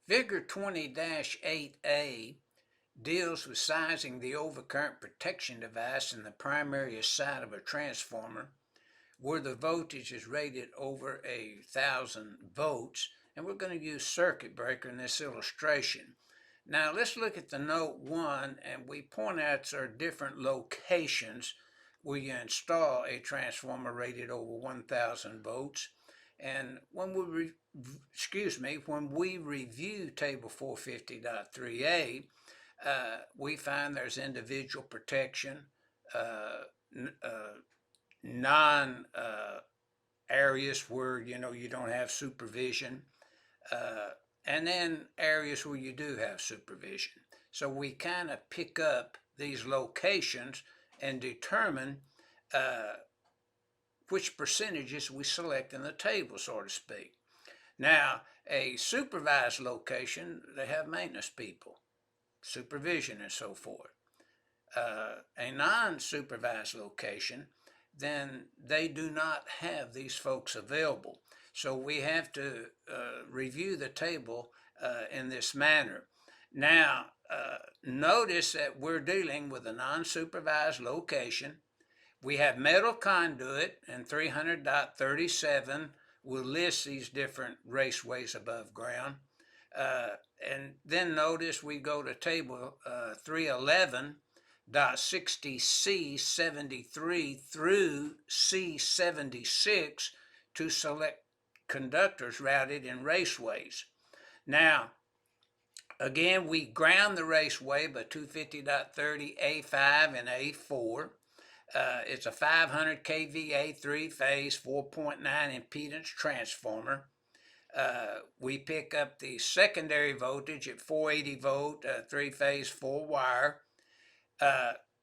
Figure 20-8A deals with sizing the overcurrent protection device in the primary side of a transformer where the voltage is rated over 1,000 volts, and we're going to use circuit breaker in this illustration. Now let's look at the note 1, and we point out there are different locations where you install a transformer rated over 1,000 volts. And when we review table 450.3a, we find there's individual protection, non areas where you don't have supervision, and then areas where you do have supervision. So we kind of pick up these locations and determine which percentages we select in the table, so to speak. Now, a supervised location, they have maintenance people, supervision, and so forth. A non-supervised location, then they do not have these folks available. So we have to review the table in this manner. Now, notice that we're dealing with a non-supervised location. We have metal conduit, and 300.37 will list these different raceways above ground. And then notice we go to table 311.60C73 through C76 to select conductors routed in raceways. Now, again, we ground the raceway by 250.30 A5 and A4. It's a 500 kVA 3-phase 4.9 impedance transformer. We pick up the secondary voltage at 480 volt, 3-phase 4-wire.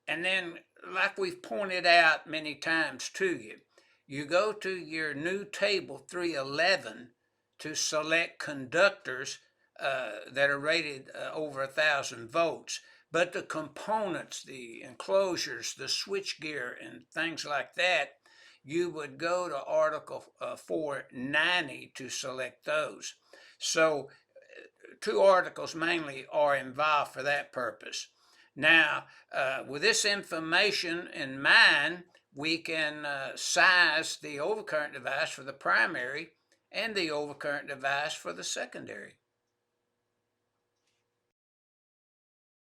And then, like we've pointed out many times to you, you go to your new table 311 to select conductors that are rated over 1,000 volts. But the components, the enclosures, the switchgear, and things like that, you would go to Article 490 to select those. So 2 articles mainly are involved for that purpose. Now, with this information in mind, we can size the overcurrent device for the primary and the overcurrent device for the secondary.